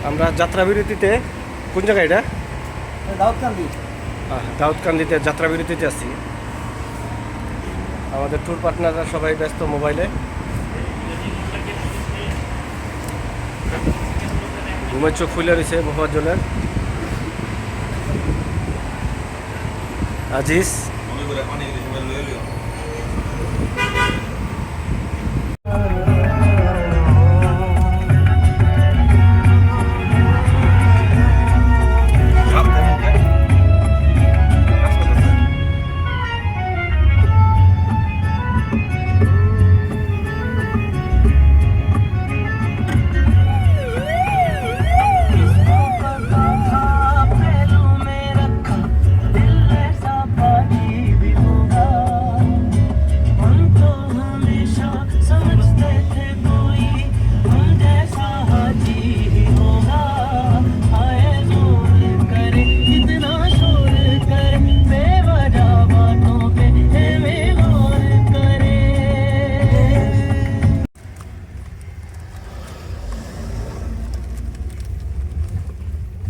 আমরা যাত্রাবিরতিতে কোন জায়গায় এটা দাউদকান্দি। দাউদকান্দিতে যাত্রাবিরতিতে আছি। আমাদের ট্যুর পার্টনাররা সবাই ব্যস্ত মোবাইলে। ঘুমের চোখ খুলে রয়েছে মোহাম্মদজনের আজিজ।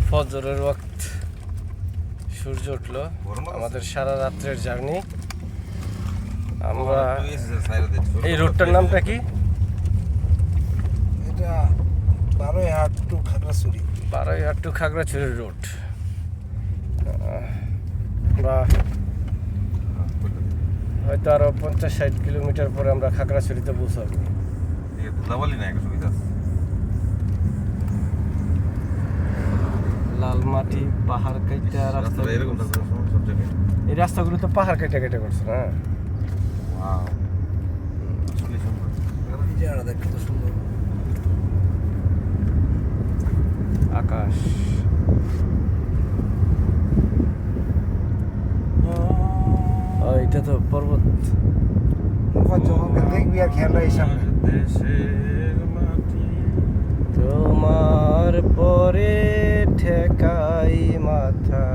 ফজরের ওয়াক্ত সূর্য উঠলো। আমাদের সারা রাত্রের জার্নি। আমরা এই রোডটার নামটা কি? এটা বারোইহাট টু খাগড়াছড়ি। বারোইহাট টু খাগড়াছড়ির রোড। আমরা হয়তো আরো 50-60 কিলোমিটার পরে আমরা খাগড়াছড়িতে পৌঁছাবো। লাল মাটি পাহাড় কাইটা রাস্তা। এই রাস্তাগুলো তো পাহাড় কেটে কেটে করছে না? দেখতে তো সুন্দর আকাশ। এটা তো পর্বত। যখন দেখবি আর খেয়াল রাখিস সামনে। তোমার পরে ঠেকাই মাথা।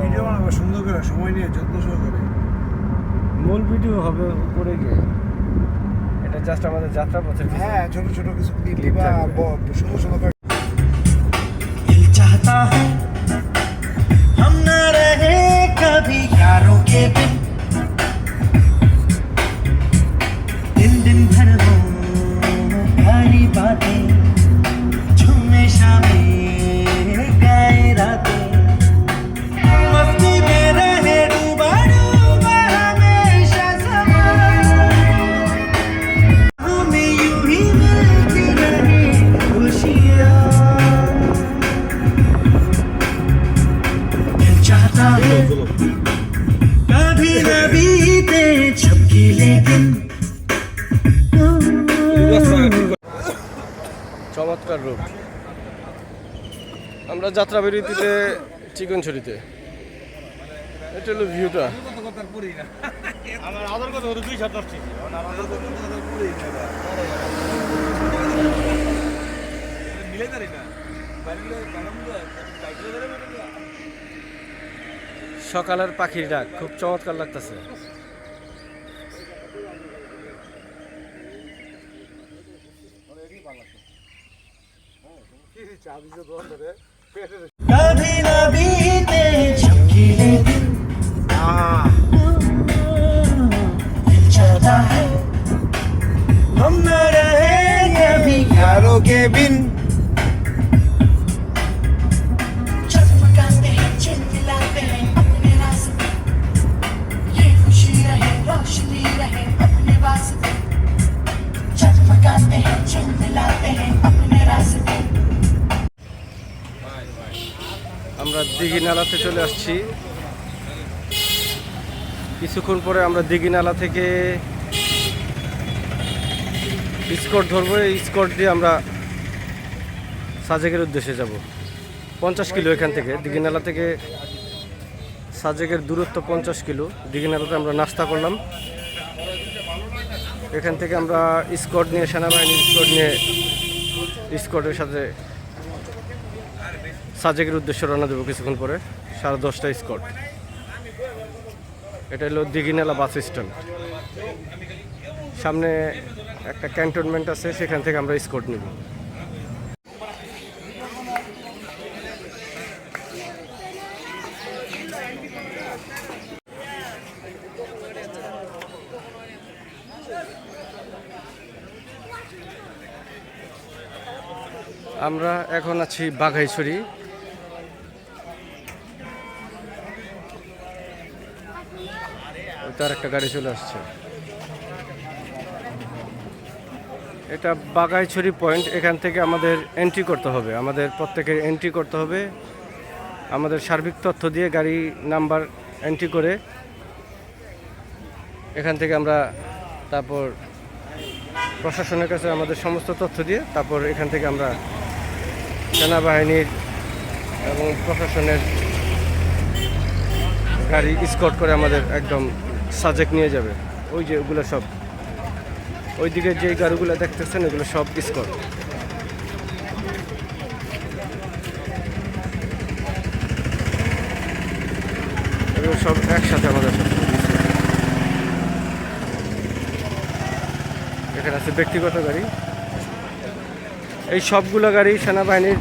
ভিডিও বানাবো সুন্দর করে, সময় নিয়ে যত্ন সহকারে। মূল ভিডিও হবে উপরে গিয়ে। এটা জাস্ট আমাদের যাত্রা পথের। হ্যাঁ, ছোট ছোট কিছু ক্লিপ বা সুন্দর সুন্দর করে। दिल चाहता है हम न रहे कभी यारों के बिन, दिन दिन भर हो प्यारी बातें, झूमे शामें गाए रातें, मस्ती में रहे डूबा डूबा हमेशा समा, हमें यूं ही मिलती रहे खुशियाँ। चाहता है कभी न बीते चमकीले दिन। চমৎকার রূপ। আমরা যাত্রা বিরতিতে চিকনছড়িতে। এটা হলো ভিউটা। সকালের পাখির ডাক খুব চমৎকার লাগতেছে। कभी न बीते चमकीले दिन, दिल चाहता है हम न रहे कभी यारों के बिन। चमकाते हैं चिलमिलाते हैं अपने रास्ते, ये खुशी रहे रोशनी रहे अपने वास्ते, चमकाते हैं चिलमिलाते हैं अपने रास्ते। আমরা দিঘি নালাতে চলে আসছি। কিছুক্ষণ পরে আমরা দিঘি নালা থেকে স্কট ধরবো। এই স্কট দিয়ে আমরা সাজেকের উদ্দেশ্যে যাব। 50 কিলো এখান থেকে। দিঘি নালা থেকে সাজেকের দূরত্ব 50 কিলো। দিঘি নালাতে আমরা নাস্তা করলাম। এখান থেকে আমরা স্কট নিয়ে, সেনাবাহিনীর স্কট নিয়ে স্কটের সাথে সাজেকের উদ্দেশ্যে রওনা দেবো কিছুক্ষণ পরে 10:30 স্কট। এটা হলো দিঘিনালা বাস স্ট্যান্ড, সামনে একটা ক্যান্টনমেন্ট আছে, সেখান থেকে আমরা স্কট নেব। আমরা এখন আছি বাঘাইছড়ি। তার একটা গাড়ি চলে আসছে। এটা বাঘাইছড়ি পয়েন্ট, এখান থেকে আমাদের এন্ট্রি করতে হবে, আমাদের প্রত্যেকের এন্ট্রি করতে হবে। আমাদের সার্বিক তথ্য দিয়ে গাড়ি নাম্বার এন্ট্রি করে এখান থেকে আমরা তারপর প্রশাসনের কাছে আমাদের সমস্ত তথ্য দিয়ে তারপর এখান থেকে আমরা সেনাবাহিনীর এবং প্রশাসনের গাড়ি স্কট করে আমাদের একদম সাজেক নিয়ে যাবে। ওই যে ওগুলো সব, ওইদিকে যে গাড়িগুলো দেখতেছেন এগুলো সব স্কট। এগুলো সব একসাথে আমাদের সাথে। এখানে আছে ব্যক্তিগত গাড়ি, এই সবগুলো গাড়ি সেনাবাহিনীর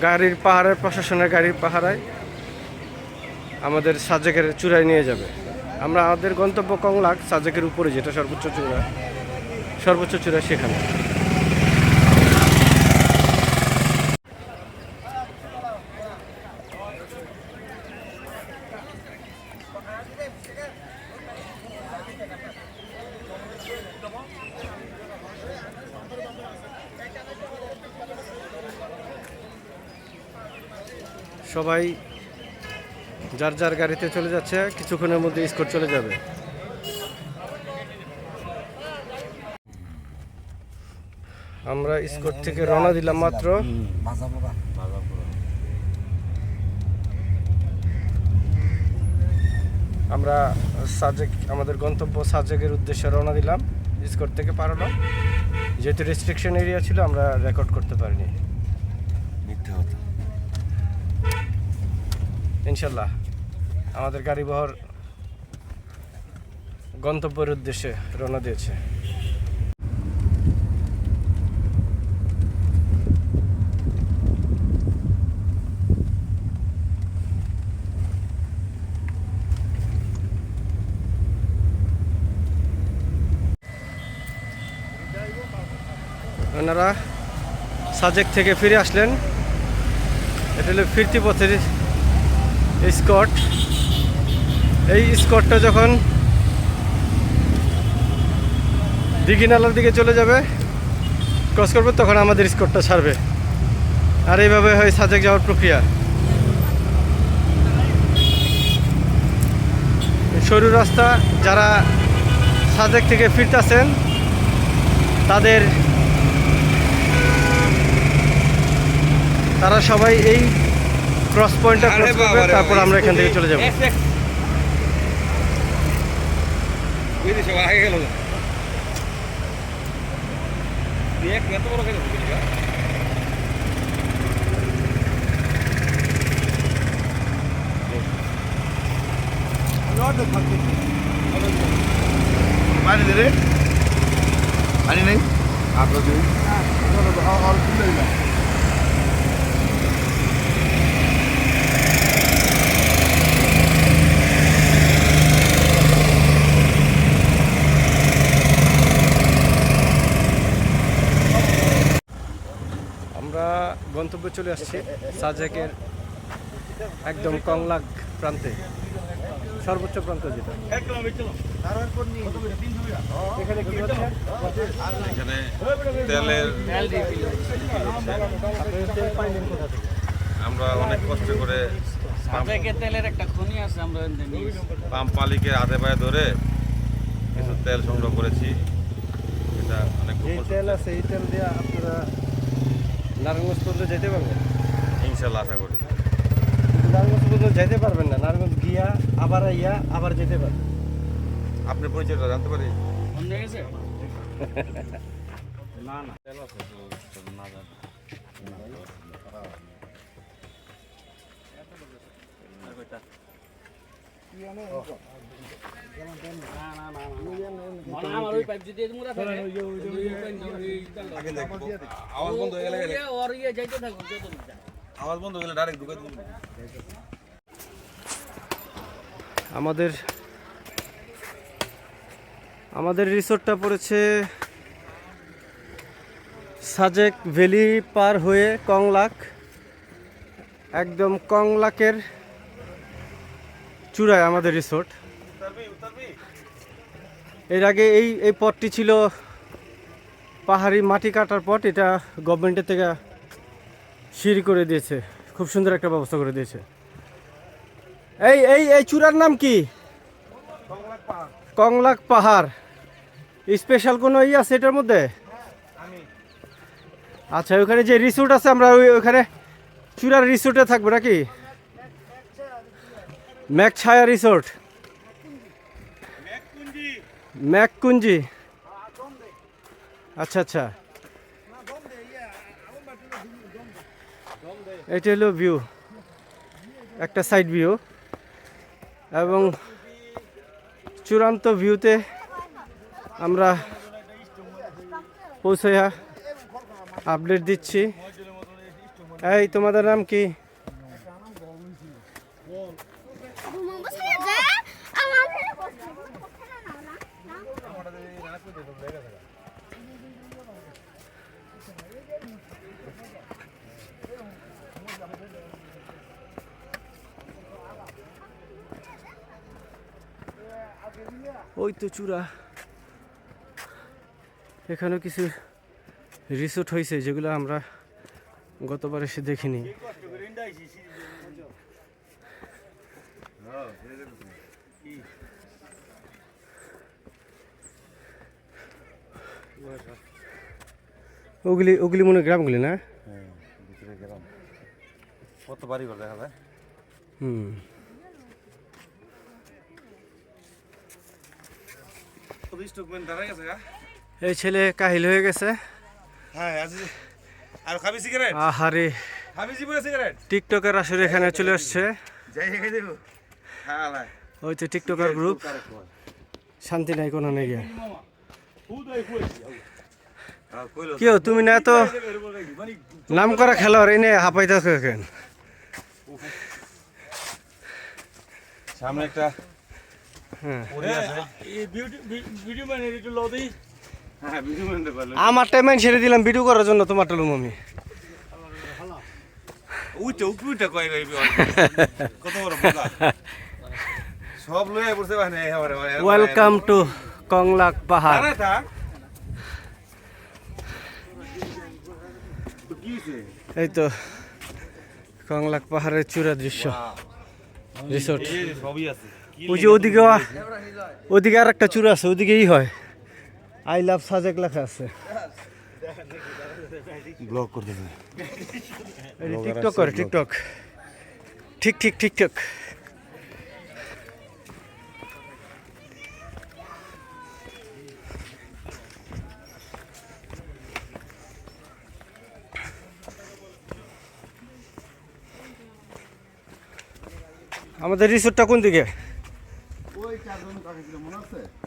গাড়ির পাহাড়ের প্রশাসনের গাড়ির পাহারায় আমাদের সাজেকের চূড়ায় নিয়ে যাবে। আমরা আমাদের গন্তব্য কংলাক, সাজেকের উপরে যেটা সর্বোচ্চ চূড়া সেখানে। সবাই যার যার গাড়িতে চলে যাচ্ছে, কিছুক্ষণের মধ্যে স্কট চলে যাবে। আমরা স্কট থেকে রওনা দিলাম মাত্র। আমরা সাজেক, আমাদের গন্তব্য সাজেকের উদ্দেশ্যে রওনা দিলাম। স্কট থেকে পার হলাম, যেহেতু রেস্ট্রিকশন এরিয়া ছিল আমরা রেকর্ড করতে পারিনি। ইনশাল্লাহ আমাদের গাড়িবহর গন্তব্যের উদ্দেশ্যে রওনা দিয়েছে। ওনারা সাজেক থেকে ফিরে আসলেন। এটা হলো ফিরতি পথের স্কট। এই স্কটটা যখন দিঘিনালার দিকে চলে যাবে, ক্রস করবে, তখন আমাদের স্কটটা ছাড়বে। আর এইভাবে হয় সাজেক যাওয়ার প্রক্রিয়া। সরু রাস্তা, যারা সাজেক থেকে ফিরতেছেন তারা সবাই এই ক্রস পয়েন্টটা ক্রস করবে, তারপর আমরা এখান থেকে চলে যাব। পানি নেই আমরা গন্তব্যে চলে আসছি, সাজেকের একদম কংলাক প্রান্তে, সর্বোচ্চ প্রান্ত যেটা। এখানে কি হচ্ছে? এখানে তেলের আমরা অনেক কষ্ট করে তেলের একটা খনি আছে, আমরা পাম্প মালিকের হাতে পায়ে ধরে কিছু তেল সংগ্রহ করেছি। এটা অনেক এই তেল আছে, এই তেল দিয়ে আপনারা নারায়ণগঞ্জ পর্যন্ত যেতে পারবেন ইনশাল্লাহ, আশা করি। কিন্তু নারায়ণগঞ্জ পর্যন্ত যেতে পারবেন না, নারায়ণগঞ্জ গিয়া আবার আইয়া আবার যেতে পারবেন। আপনার পরিচয়টা জানতে পারি? বন্ধ হয়ে গেছে? না না, তেল আছে তো না জানি। আমার ওই পাইপ যদি মুরা থাকে আগে দেখবো আওয়াজ বন্ধ হয়ে গেলে ওর ইয়ে যাইতে থাকো যত না আওয়াজ বন্ধ হয়ে গেলে ডাইরেক্ট ঢুকে দিব আমাদের রিসোর্টটা পড়েছে সাজেক ভ্যালি পার হয়ে কংলাক, একদম কংলাকের চূড়ায় আমাদের রিসোর্ট। এর আগে এই পথটি ছিল পাহাড়ি মাটি কাটার পথ, এটা গভর্নমেন্টের থেকে সিঁড়ি করে দিয়েছে, খুব সুন্দর একটা ব্যবস্থা করে দিয়েছে। এই এই এই চূড়ার নাম কি? কংলাক পাহাড়। স্পেশাল কোনো আছে এটার মধ্যে? আচ্ছা, ওখানে যে রিসোর্ট আছে আমরা ওখানে চূড়ার রিসোর্টে থাকবো নাকি? ম্যাকছায়া রিসোর্ট, ম্যাককুঞ্জি। আচ্ছা আচ্ছা, এটা হলো ভিউ, একটা সাইড ভিউ, এবং চূড়ান্ত ভিউতে আমরা পৌঁছাইয়া আপডেট দিচ্ছি। এই তোমাদের নাম কি? ওই তো চূড়া। এখানেও কিছু রিসোর্ট হয়েছে যেগুলো আমরা গতবার এসে দেখিনি। ওগুলি ওগুলি মনে হয় গ্রামগুলি না? কত বাড়ি ঘর দেখা যায়। হুম, এই ছেলে কাহিল হয়ে গেছে। হ্যাঁ আর খাবি সিগারেট? আহারে, খাবি জীবনে সিগারেট? টিকটকের আসলে এখানে চলে আসছে। যাই খাই দেবো। হ্যাঁ ভাই, ওই তো টিকটকার গ্রুপ, শান্তি নাই কোনো নেই। কেউ তুমি না তো নাম করা খেলোয়াড়, এনে হাঁপাইতেছ কেন? সামনে একটা হ্যাঁ, ভিডিও মানে একটু লও দেই। হ্যাঁ ভিডিও বানাতে পারলো। আমার টাইম ছেড়ে দিলাম ভিডিও করার জন্য, তোমারটা লুম আমি। উইটা কয় কত বড় বোকা। সব লয়ে বসে বানে এবারে। ওয়েলকাম টু কংলাক পাহাড়। আরে তা তো কি হইছে? এই তো কংলাক পাহাড়ের চূড়া দৃশ্য, রিসোর্ট। এই যে সবই আছে। ওই যে ওদিকে ওদিকে আর একটা চূড়া আছে, ওদিকেই হয় আই লাভ সাজেক লেখা আছে। ব্লগ করতেছে। টিকটক করে, টিকটক। ঠিক ঠিক টিকটক। আমাদের রিসোর্টটা কোন দিকে?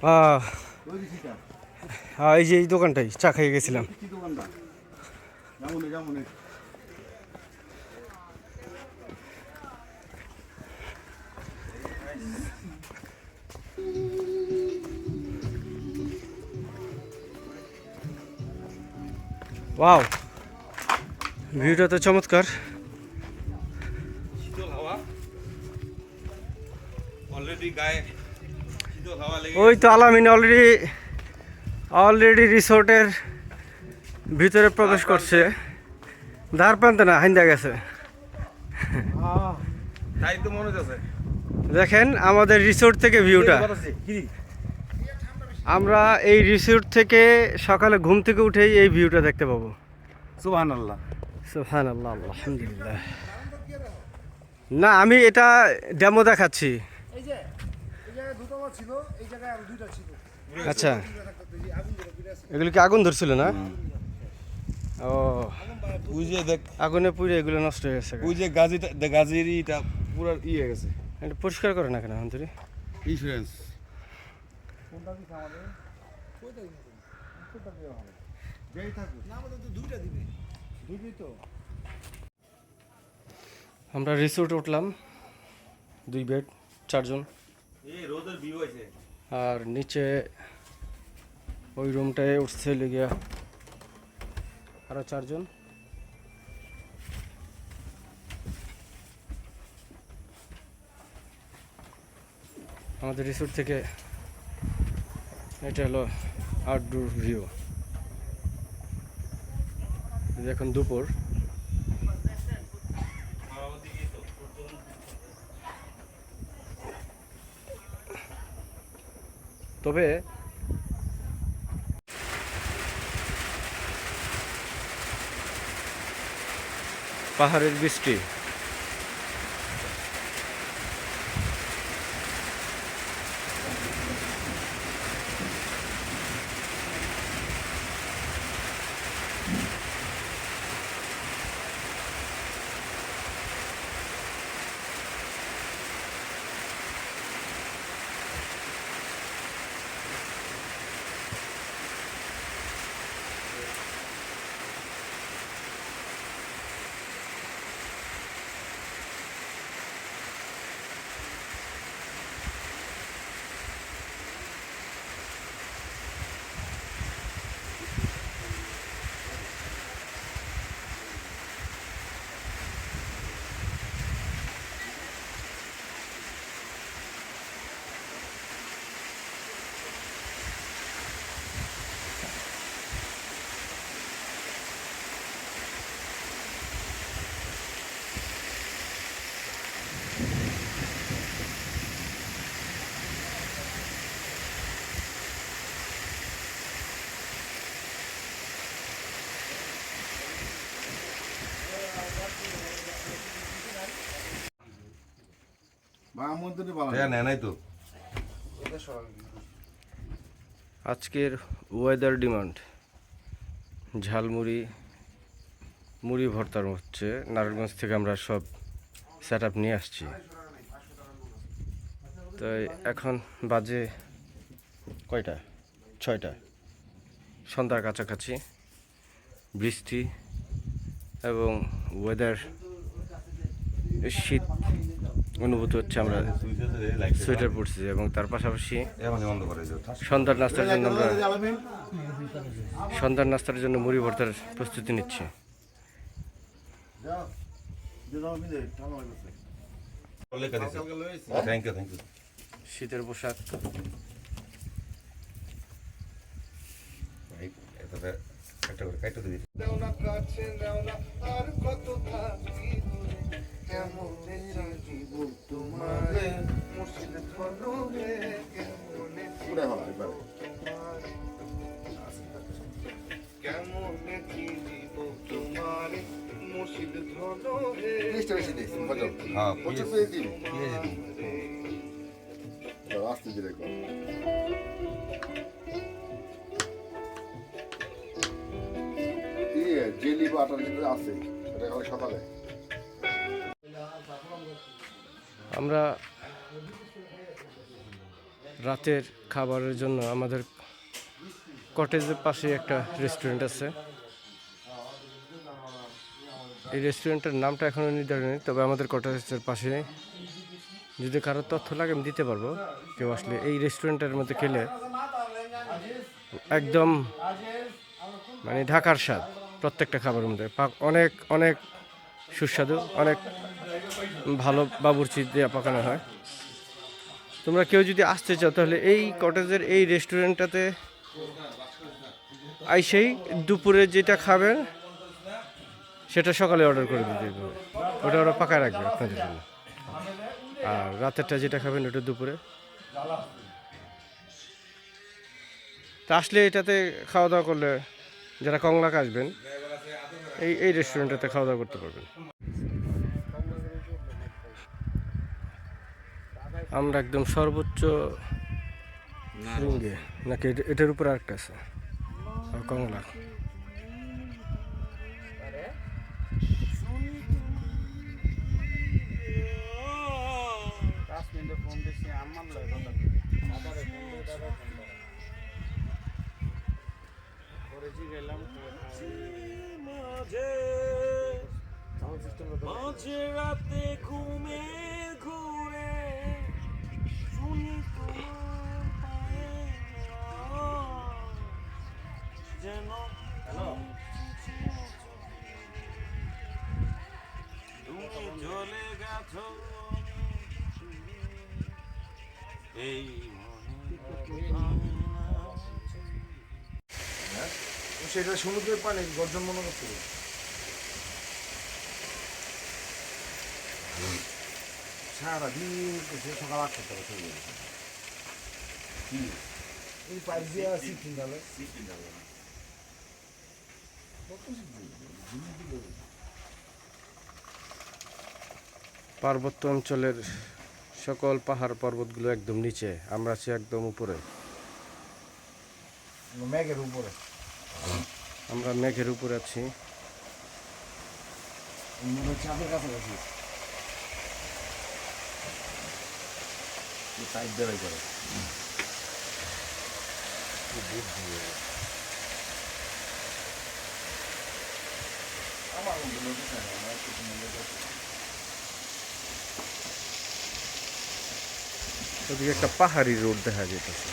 হ্যাঁ হ্যাঁ, এই যে এই দোকানটাই চা খেয়ে গেছিলাম। ওয়াও, ভিউটা তো চমৎকার। শীতল হাওয়া অলরেডি গায়ে শীতল হাওয়া লেগে। ওই তো আলামিন অলরেডি রিসোর্টের ভিতরে প্রবেশ করছে। ধার প্রান্তে না, হাইন্দা গেছে। তাই তো মনে হচ্ছে। দেখেন আমাদের রিসোর্ট থেকে ভিউটা। আমরা এই রিসোর্ট থেকে সকালে ঘুম থেকে উঠেই এই ভিউটা দেখতে পাবো। সুবহানাল্লাহ। সুবহানাল্লাহ, আলহামদুলিল্লাহ। না, আমি এটা ডেমো দেখাচ্ছি। এই যে এই জায়গায় দুটো মাছ ছিল, এই জায়গায় আর দুইটা ছিল। আচ্ছা, এগুলো কি আগুন ধরছিল না? ও, ওই যে দেখ আগুনে পুড়ে এগুলো নষ্ট হয়ে গেছে। ওই যে গাজিটা পুরো হয়ে গেছে। এটা পরিষ্কার করে না কেন অন্তরে? ইন্স্যুরেন্স কোনটা দিছে আমাদের? কোনটা দিছে? কোনটা দেওয়া হবে? যেই থাকুক। না আমাদের তো দুইটা দিবে। দুইটাই তো। আমরা রিসোর্টে উঠলাম, 2 বেড 4 জন। এই রোদের ভিউ আছে। আর নিচে ওই রুমটায় উঠছে লেগিয়া আরো 4 জন। আমাদের রিসোর্ট থেকে এটা হলো আউটডোর ভিউ। এখন দুপুর। তবে পাহাড়ের বৃষ্টি বা আমন্ত্রণে বলা। হ্যাঁ নেয় নাই তো। এটা সব আজকের ওয়েদার ডিমান্ড ঝালমুড়ি, মুড়ি ভর্তার হচ্ছে। নারায়ণগঞ্জ থেকে আমরা সব সেট আপ নিয়ে আসছি। তো এখন বাজে কয়টা? 6টা, সন্ধ্যার কাছাকাছি। বৃষ্টি এবং ওয়েদার শীত অনুভূতি হচ্ছে। আমরা সোয়েটার পরছি এবং তার পাশাপাশি সন্ধ্যার নাস্তার জন্য মুড়ি ভর্তার প্রস্তুতি নিচ্ছি। Thank you thank you. শীতের পোশাক। একটা করে কাইটা দিবি। হ্যাঁ আস্তে ধীরে কর। জেলি বা আটার ভিতরে আছে, এটা কাল সকালে। আমরা রাতের খাবারের জন্য আমাদের কটেজের পাশে একটা রেস্টুরেন্ট আছে। এই রেস্টুরেন্টের নামটা এখনও নির্ধারণ নেই, তবে আমাদের কটেজের পাশে যদি কারোর তথ্য লাগে আমি দিতে পারবো। কেউ আসলে এই রেস্টুরেন্টের মধ্যে খেলে একদম মানে ঢাকার স্বাদ প্রত্যেকটা খাবারের মধ্যে। অনেক অনেক সুস্বাদু, অনেক ভালো বাবুর্চি দিয়ে পাকানো হয়। তোমরা কেউ যদি আসতে চাও তাহলে এই কটেজের এই রেস্টুরেন্টটাতে আইসেই দুপুরে যেটা খাবেন সেটা সকালে অর্ডার করে দিতে হবে। ওটা ওরা পাকায় রাখবে আপনাদের জন্য। আর রাতেরটা যেটা খাবেন ওটা দুপুরে। তা আসলে এটাতে খাওয়া দাওয়া করলে যারা কংলাক আসবেন এই রেস্টুরেন্টটাতে খাওয়া দাওয়া করতে পারবেন। আমরা একদম সর্বোচ্চ শৃঙ্গে নাকি এটার উপর আরেকটা আছে কংলা। মাঝে রাতে ঘুমে ঘুরে শুনি তোমার পায়ের আওয়াজ, যেন তুমি চলে গেছো এই সেটা সমুদ্রের পানি গর্জন মনে করছিল। সারাদিন সকাল 8টা থেকে চলে গেছে। এই পাইপ দিয়ে সিফটিং ডালে পার্বত্য অঞ্চলের সকল পাহাড় পর্বতগুলো একদম নিচে, আমরা আছি একদম উপরে। মেঘের উপরে আমরা মেঘের উপরে আছি। চাঁদের কাছাকাছি পাইপ বেরোয় করে। আমার ওদিকে একটা পাহাড়ি রোড দেখা যেতেছে।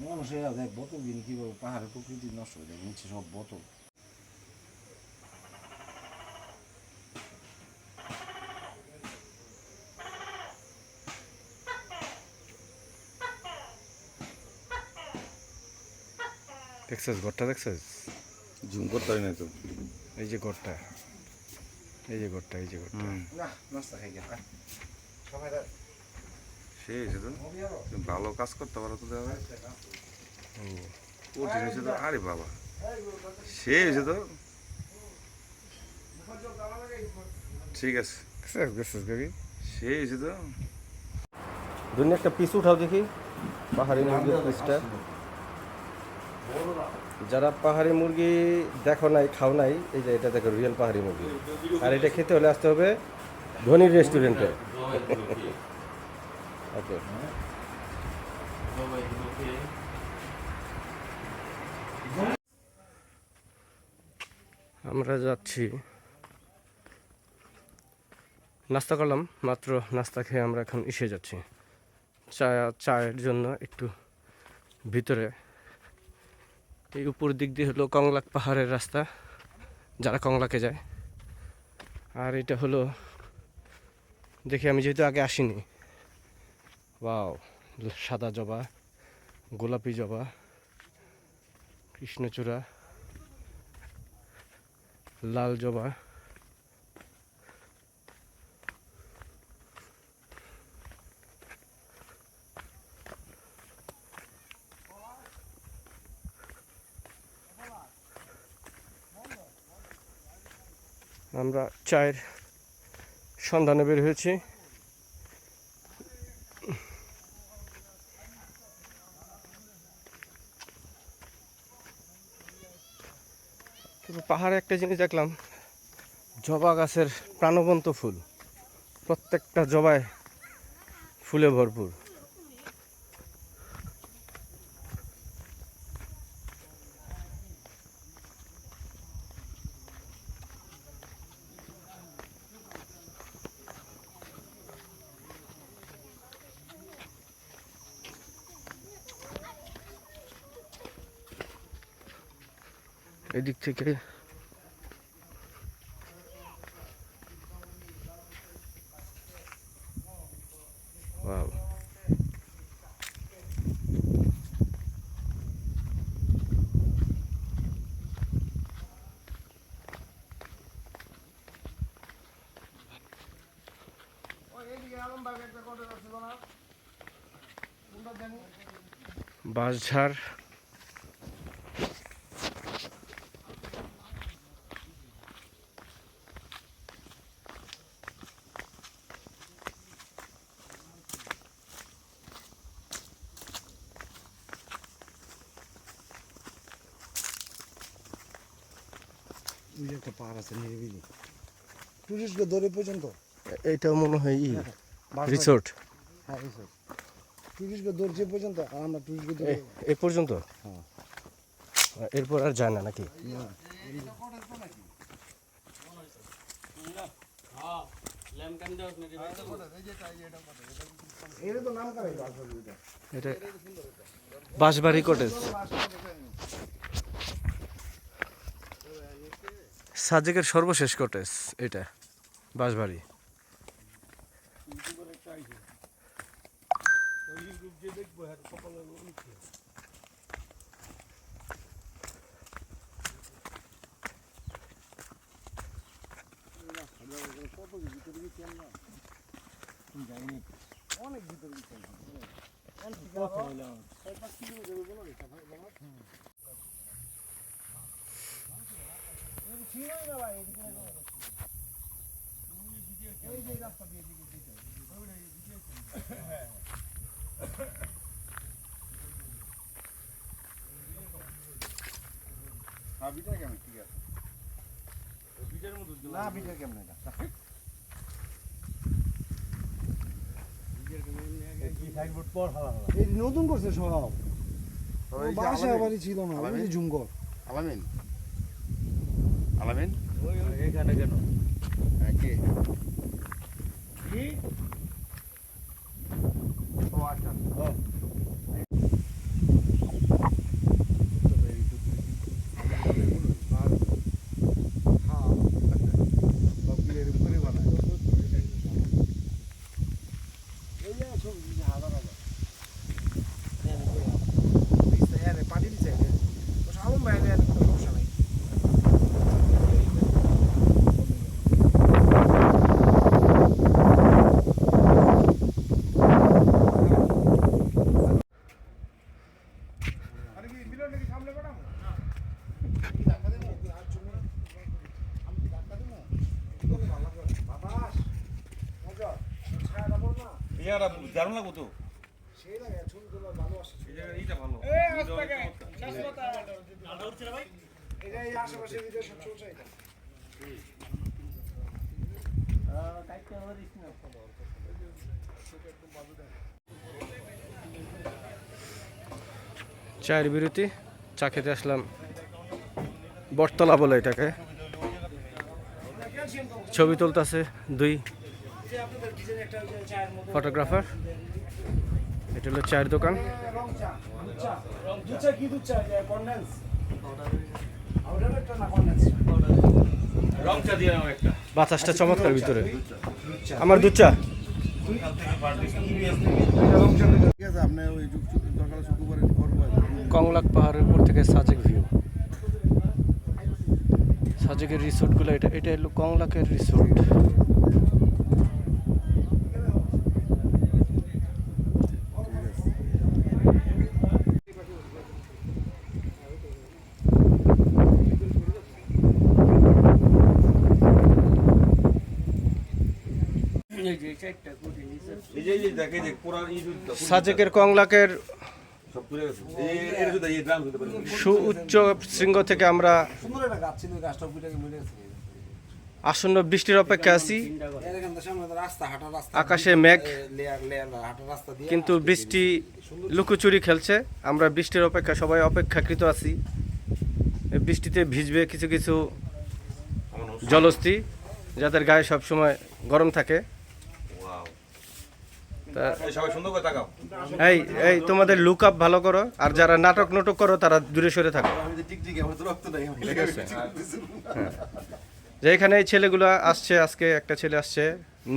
মানুষের দেখ বোতল দিন কিভাবে পাহাড়ের প্রকৃতি নষ্ট হয়ে যায়, নিচে সব বোতল। দেখছিস ঘরটা, দেখছিস? জুম করতে হয় না তো। এই যে ঘরটা, এই যে ঘরটা, এই যে ঘরটা। না নাস্তা খাই গেল সবাই সে এসে তো তুমি ভালো কাজ করতে পারো তো দেওয়া ও জিনিস তো। আরে বাবা সে এসে তো ঠিক আছে। দেখছিস কাকি? সে এসে তো দুনিয়া একটা পিস উঠাও দেখি, পাহাড়ি মুরগির পিসটা। যারা পাহাড়ি মুরগি দেখো নাই, খাও নাই, এই যে এটা দেখো রিয়েল পাহাড়ি মুরগি। আর এটা খেতে হলে আসতে হবে ধনির রেস্টুরেন্টে। ওকে, আমরা যাচ্ছি। নাস্তা করলাম মাত্র, নাস্তা খেয়ে আমরা এখন এসে যাচ্ছি চায়ের জন্য একটু ভিতরে। এই উপর দিক দিয়ে হলো কংলাক পাহাড়ের রাস্তা, যারা কংলাকে যায়। আর এটা হলো, দেখি আমি যেহেতু আগে আসিনি, ওয়াও, সাদা জবা, গোলাপি জবা, কৃষ্ণচূড়া, লাল জবা। আমরা চায়ের সন্ধানে বের হয়েছি। তবে পাহাড়ে একটা জিনিস দেখলাম, জবা গাছের প্রাণবন্ত ফুল, প্রত্যেকটা জবায় ফুলে ভরপুর। এদিক থেকে বাঁশঝাড় ওই যে একটা পাহাড় আছে নিরিবিলি টুরিস্টকে ধরে পর্যন্ত এইটাও মনে হয় বাঁশবাড়ি। রিসোর্ট হ্যাঁ এই সব টুরিস্টকে ধরছে পর্যন্ত আর আমরা টুরিস্টকে ধরে এ পর্যন্ত হ্যাঁ। এরপর আর যায় না নাকি এটা তো নাম কারাই বাঁশবাড়ি এটা বাঁশবাড়ি কটেজ সাজেকের সর্বশেষ কটেজ এটা বাঁশবাড়ি অনেক ভিতরে না ভিতরে কেমন এটা এই নতুন করছে সব বাসা বাড়ি ছিল না ওই যে ঝুমকর আলামিন আলামিন এখানে কেন কে ও আচ্ছা ইয়ারা দারুণ লাগবো তো এইটা ভালো চায়ের বিরতি চা খেতে আসলাম বটতলা বলে এটাকে ছবি তুলতেছে দুই ফটোগ্রাফার এটা হলো চায়ের দোকান রং চা দিয়ে নাও একটা বাতাসটা চমৎকার ভিতরে আমার দুধ চা ঠিক আছে আপনি ওই সকালে শুক্রবারে করবো কংলাক পাহাড়ের উপর থেকে সাজেক ভিউ সাজেকের রিসোর্টগুলো এটা এটা হলো কংলাকের রিসোর্ট এই যে দেখে যে পুরা সাজেকের কংলাকের সব তুলে গেছে এর যদি এই ড্রাম হতে পারে সুউচ্চ শৃঙ্গ থেকে আমরা সুন্দর একটা গাছ ছিল গাছটা পুইটাকে মরে গেছে আসন্ন বৃষ্টির অপেক্ষা আছি এখান থেকে সামনে রাস্তা হাঁটার রাস্তা আকাশে মেঘ লেয়ার লেয়ার হাঁটার রাস্তা দিয়ে কিন্তু বৃষ্টি লুকোচুরি খেলছে আমরা বৃষ্টির অপেক্ষা সবাই অপেক্ষাকৃত আছি এই বৃষ্টিতে ভিজবে কিছু কিছু জলস্থি যাদের গায়ে সব সময় গরম থাকে ওয়াও তা এই সবাই সুন্দর করে তাকাও এই এই তোমাদের লুক আপ ভালো করো আর যারা নাটক নাটক করো তারা দূরে সরে থাকো আমি যে টিকটিকি আমার তো রক্ত নাই ঠিক আছে যে এখানে এই ছেলেগুলো আসছে আজকে একটা ছেলে আসছে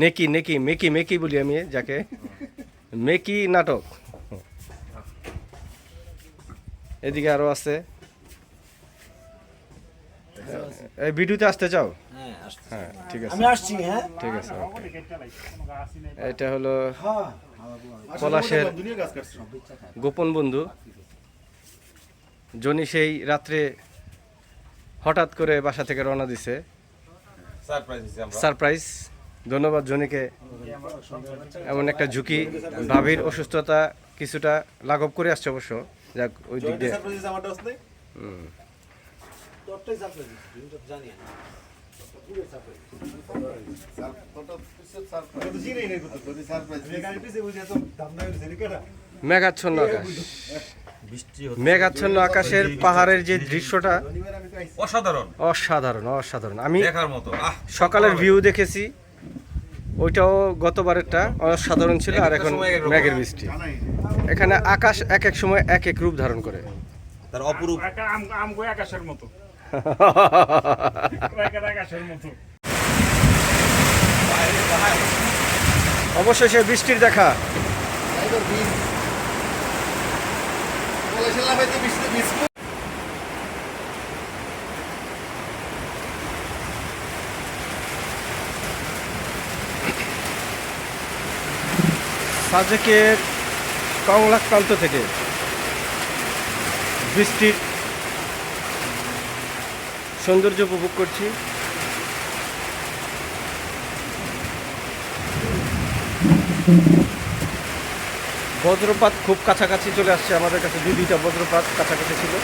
নেকি নেকি মেকি মেকি বলি আমি যাকে মেকি নাটক এদিকে আরো আছে এই ভিডিওতে আসতে চাও? হ্যাঁ আসছি। হ্যাঁ ঠিক আছে, আমি আসছি, হ্যাঁ। ঠিক আছে, okay. এটা হলো পলাশের দুনিয়া গাছ কাটছে গোপন বন্ধু জনি। সেই রাত্রে হঠাৎ করে বাসা থেকে রওনা দিছে, সারপ্রাইজ দিছি আমরা। সারপ্রাইজ। ধন্যবাদ জনিকে, এমন একটা ঝুঁকি, ভাবির অসুস্থতা কিছুটা লাঘব করে আসছে অবশ্য, যাক ওই দিক দিয়ে। সারপ্রাইজ আমারটা আসলে তোরটাই সারপ্রাইজ, তুমি তো জানি না। পুরো সারপ্রাইজ। তোটা সারপ্রাইজ তো জিরেই নাই করতে তোর সারপ্রাইজ গাড়ি পিছে বুঝে তো দাম না হইছে কেডা? মেঘাচ্ছন্ন আকাশ, বৃষ্টি মেঘাচ্ছন্ন আকাশের পাহাড়ের যে দৃশ্যটা শনিবার আমি তো আইছি অসাধারণ, অসাধারণ, অসাধারণ। আমি দেখার মতো। সকালের ভিউ দেখেছি, ওইটাও গতবারেরটা অসাধারণ ছিল, আর এখন মেঘের বৃষ্টি। জানাই এখানে আকাশ এক এক সময় এক এক রূপ ধারণ করে। তার অপরূপ আমগো আকাশের মতো, আকাশের মতো। অবশেষে বৃষ্টির দেখা। টাইগার বিন বলেছিলাম লাফাইতে বৃষ্টি বিস্কুট সাজেকের কংলাক প্রান্ত থেকে বৃষ্টির সৌন্দর্য উপভোগ করছি। বজ্রপাত খুব কাছাকাছি চলে আসছে আমাদের কাছে, দুইটা বজ্রপাত কাছাকাছি ছিল।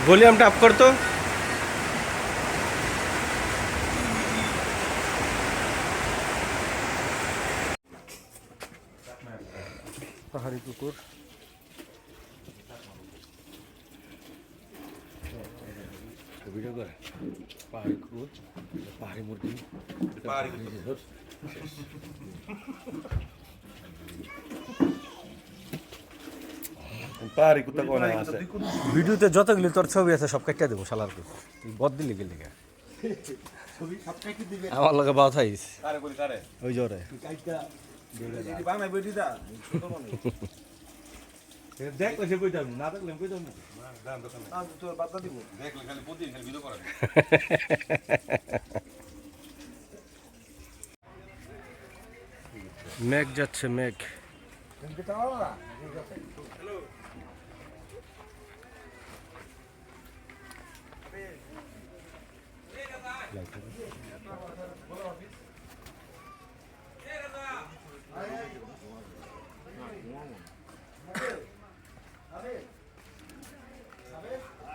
ভলিউমটা আপ করতো। পাহাড়ি কুকুর, ভিডিও করে পাহাড়ি কুকুর, পাহাড়ি মুরগি, পাহাড়ি কুকুর। পাহাড়ি কুত্তা কোন আছে ভিডিওতে যতগুলি তোর ছবি আছে সব কাটিয়ে দেবো শালার কুকুর, তুই বদ দিলি গেলি গা। ছবি সব কাটি দিবে আমার লগে বাউ থাইস কারে করি কারে? ওই জোরে। যদি বাংলা বইটি দা ছোট মনে দেখ সে কইতাম না, দেখলে কইতাম না। না তোর বাতা দিব দেখলে খালি প্রতিদিন খালি ভিডিও করেন। মেঘ যাচ্ছে, মেঘ।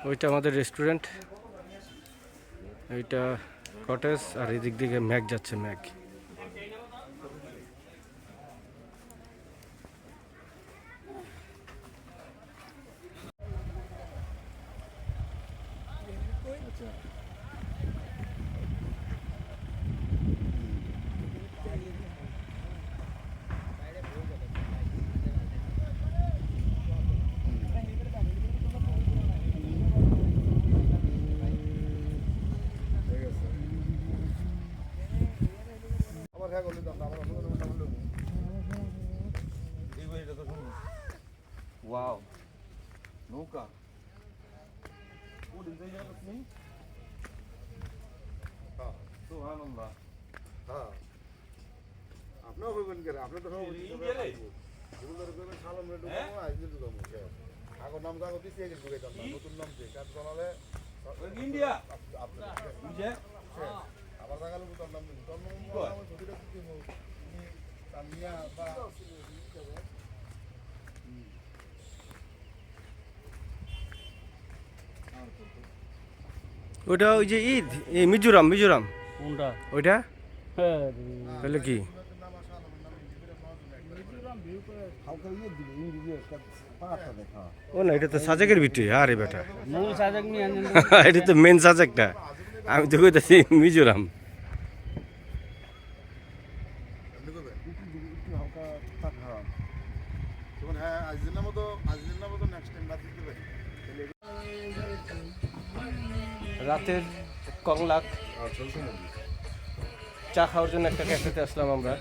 ওইটা আমাদের রেস্টুরেন্ট, এইটা কটেজ, আর এদিক দিকে মেঘ যাচ্ছে, মেঘ। আমার হ্যাঁ করলি তো আমার অন্য কোনো নাম হলো এই বইটা তো শুনুন। ওয়াও নৌকা ওদিন যাই যাবে তুমি হ্যাঁ সুবহানাল্লাহ। হ্যাঁ আপনাও করবেন কেন আপনি তো সব ইন্ডিয়া রে? এগুলোর করবেন সালাম রেডু হ্যাঁ? করবো আইজুল করবো আগর নাম জাগো দিতে গেছি ঢুকাইতাম না নতুন নাম দিয়ে কাজ বানালে ওই ইন্ডিয়া আপনার বুঝে আবার জাগালো তোর নাম দিন তোর নাম কই? আমার ছবিটা কি তুমি তামিয়া বা ওটা ওই যে ঈদ এই মিজোরাম মিজোরাম কোনটা ওইটা হ্যাঁ তাহলে কি নাম আসা নাম হালকা ইয়ে দিল ইয়ে পাটা দেখা ও না এটা তো সাজেকের ভিতরে আরে বেটা মূল সাজক নিয়ে আনেন এটা তো মেন সাজেকটা আমি তো কইতাছি মিজোরাম এমনি করবে একটু হালকা টাকা তখন হ্যাঁ আজকের নাম তো নেক্সট টাইম রাত দিতে পারি রাতের কংলাক চা খাওয়ার জন্য একটা ক্যাফেতে আসলাম আমরা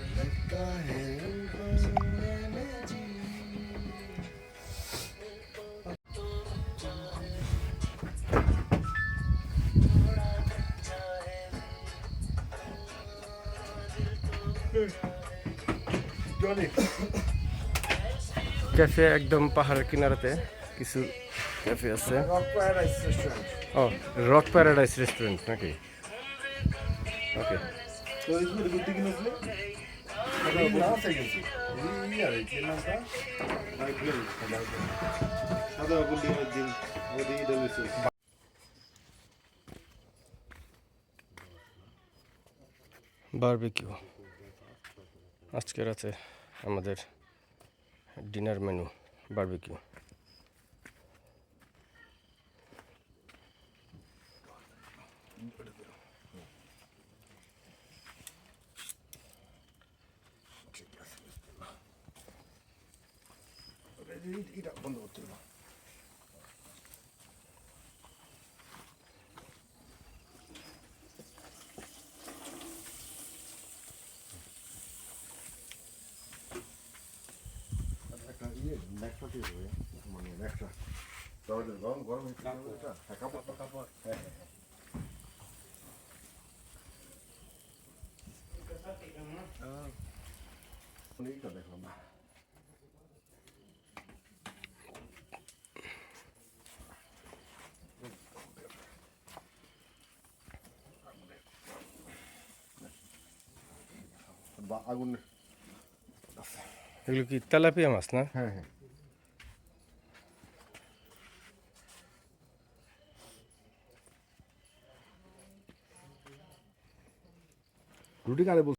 ক্যাফে একদম পাহাড়ের কিনারাতে কিছু ক্যাফে আছে ও রক প্যারাডাইস রেস্টুরেন্ট নাকি ওকে তো এই যে গুটি কিনে আসলে না আছে গেছে এই আর এই নামটা ভাই প্লিজ সাদা গুটি দিন ওদি দলিছে বারবিকিউ আজকে রাতে আমাদের ডিনার মেনু বারবিকিউ এটা বন্ধ করতে হবে একটা ইয়ে নেক্সট কি হবে মানে নেক্সট তাহলে গরম গরম এটা হ্যাঁ কাপড় কাপড় হ্যাঁ এইটা দেখলাম না বা আগুন এগুলো কি তেলাপিয়া মাছ না হ্যাঁ হ্যাঁ রুটি কারে বল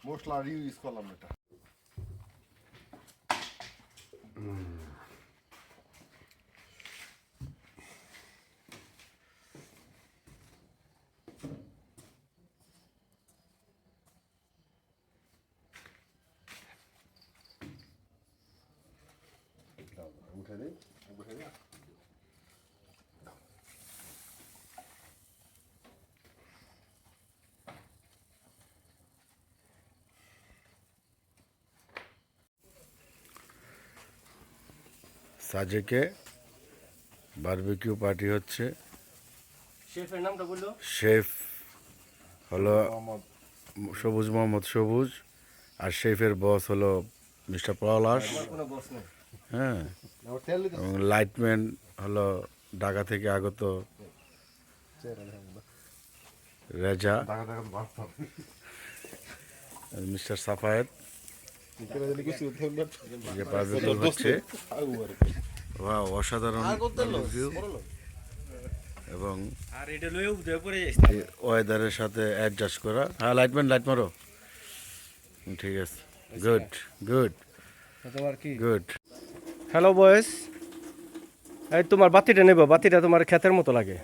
মশলা ইউজ করলাম এটা উঠে দিই উঠে দিই সাজেকে বারবিকিউ পার্টি হচ্ছে। শেফের নামটা বললো? শেফ হলো সবুজ মোহাম্মদ সবুজ, আর শেফের বস হলো মিস্টার পলাশ। কোনো বস নেই। হ্যাঁ, এবং লাইটম্যান হলো ঢাকা থেকে আগত রেজা, মিস্টার সাফায়েত। যে বারবিকিউ হচ্ছে, ওয়াও, অসাধারণ বারবিকিউ। এবং আর এটা লয়েও পরে যাইস। ওয়েদারের সাথে অ্যাডজাস্ট করা। হ্যাঁ, লাইট মারো। ঠিক আছে, গুড গুড তোমার কি গুড। হ্যালো বয়েস, এই তোমার বাতিটা নেব, বাতিটা তোমার ক্ষেতের মতো লাগে।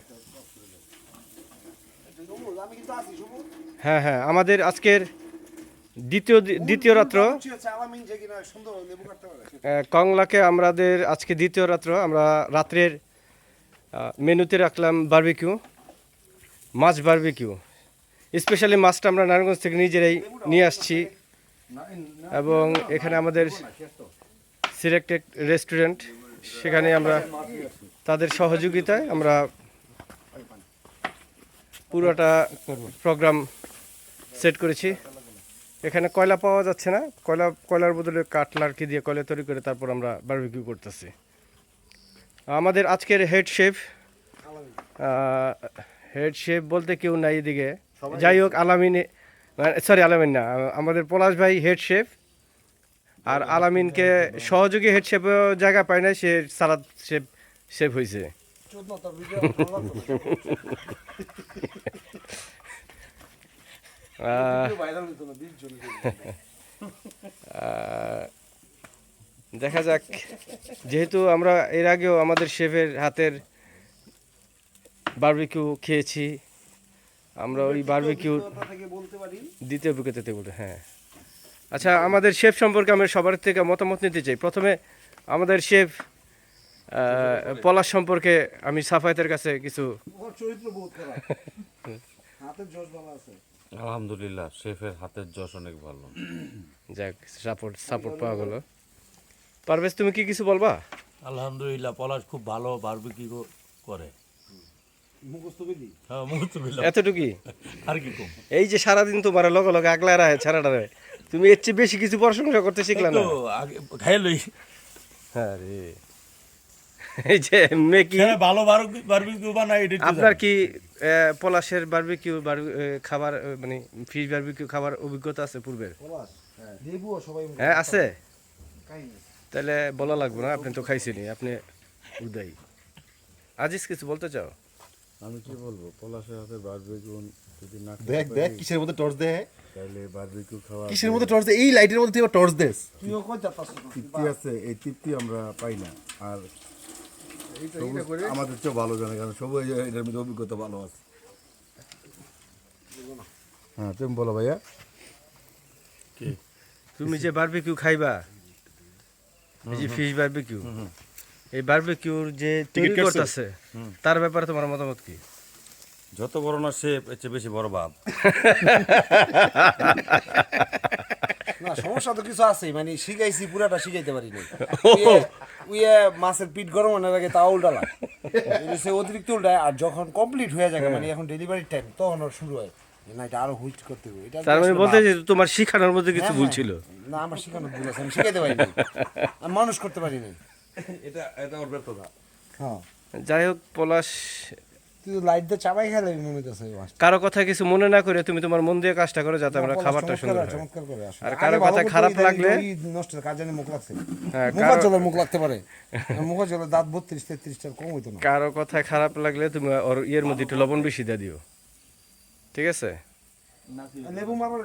হ্যাঁ হ্যাঁ, আমাদের আজকের দ্বিতীয় রাত্র কংলাকে আমাদের আজকে দ্বিতীয় রাত্র। আমরা রাত্রের মেনুতে রাখলাম বারবিকিউ, মাছ বারবিকিউ। স্পেশালি মাছটা আমরা নারায়ণগঞ্জ থেকে নিজেরাই নিয়ে আসছি, এবং এখানে আমাদের সিলেক্টেড রেস্টুরেন্ট, সেখানে আমরা তাদের সহযোগিতায় আমরা পুরোটা প্রোগ্রাম সেট করেছি। এখানে কয়লা পাওয়া যাচ্ছে না, কয়লার বদলে কাঠ নারকি দিয়ে কয়লা তৈরি করে তারপর আমরা বারবিকিউ করতেছি। আমাদের আজকের হেড শেফ বলতে কেউ নাই এদিকে, যাই হোক আলামিন, আলামিন না, আমাদের পলাশ ভাই হেড শেফ, আর আলামিনকে সহযোগী হেড শেফ জায়গা পায় না, সে সালাদ শেফ হয়েছে। দেখা যাক, যেহেতু আমরা এর আগেও আমাদের শেফের হাতের বারবিকিউ খেয়েছি, আমরা ওই বারবিকিউ দ্বিতীয় অভিজ্ঞতা থেকে বলতে। হ্যাঁ, আচ্ছা, আমাদের শেফ সম্পর্কে আমরা সবার থেকে মতামত নিতে চাই। প্রথমে আমাদের শেফ পলাশ সম্পর্কে আমি সাফায়েতের কাছে কিছু। আলহামদুলিল্লাহ, শেফের হাতের যশ অনেক ভালো। যাক, সাপোর্ট পাওয়া গেল। পারভেজ, তুমি কি কিছু বলবা? আলহামদুলিল্লাহ, পলাশ খুব ভালো বারবিকিউ করে। হ্যাঁ, মুহূর্ত বিল্লাহ। এতটুকুই আর কি কম? এই যে সারাদিন তোমার লগে আগলা রায় ছাড়াটা রায়, তুমি এর চেয়ে বেশি কিছু প্রশংসা করতে শিখলা না? তো আগে খাইয়ে লই। হ্যাঁ রে, এই যে মেকি ভালো বারবিকিউ বানায় এটা। আপনার কি পলাশের বারবিকিউ খাবার, মানে ফিশ বারবিকিউ খাবার অভিজ্ঞতা আছে পূর্বের? হ্যাঁ আছে, তাহলে বলা লাগবে না, আপনি তো খাইছেনি, আপনি উদয়। আজিজ কিছু বলতে চাও? আমি কি বলবো, পলাশের হাতে বারবিকিউ যদি না দেখ দেখ কিসের মধ্যে টর্চ দেয়, তাহলে বারবিকিউ খাওয়া কিসের মধ্যে টর্চ দেয়, এই লাইটের মধ্যে তুই টর্চ দেস। তৃপ্তি আছে, এই তৃপ্তি আমরা পাই না। আর আমাদের চেয়ে ভালো জানে, কারণ সবাই এটার মধ্যে অভিজ্ঞতা ভালো আছে। হ্যাঁ, তুমি বলো ভাইয়া। তুমি যে বারবিকিউ খাইবা, এই যে ফিশ বারবিকিউ, এই বারবিকিউর যে তৈরি করতেছে, তার ব্যাপারে তোমার মতামত কি? যত বড় না শেফ, এর চেয়ে বেশি বড় বাপ। না, সমস্যা তো কিছু আছে, মানে শিখাইছি, পুরাটা শিখাইতে পারি নাই। মাছের পিঠ গরম হওয়ার আগে তা উল্টালা, সে অতিরিক্ত উল্টায়, আর যখন কমপ্লিট হয়ে যায়, মানে এখন ডেলিভারির টাইম, তখন ওর শুরু হয় না, এটা আরো হুইট করতে হবে। এটা তার মানে বলতে যে তোমার শিখানোর মধ্যে কিছু ভুল ছিল? না, আমার শিখানোর ভুল আছে, আমি শিখাইতে পারি নাই, আমি মানুষ করতে পারি নাই। এটা ওর ব্যর্থতা। হ্যাঁ, যাই হোক, পলাশ, তুই লাইট দিয়ে চাবাই খেলে মনে হইতেছে। কারো কথা কিছু মনে না করে তুমি তোমার মন দিয়ে কাজটা করো, যাতে আমরা খাবারটা সুন্দর হয়। চমৎকার করে আসলে। আর কারো কথা খারাপ লাগলে, নষ্ট কাজ জানি মুখ লাগছে, হ্যাঁ, মুখ জলের মুখ লাগতে পারে, মুখ জলের দাঁত 32-33 কম হইতো না। কারো কথা খারাপ লাগলে তুমি ওর ইয়ের মধ্যে একটু লবণ বেশি দিয়ে দিও, ঠিক আছে? লেবু মারবার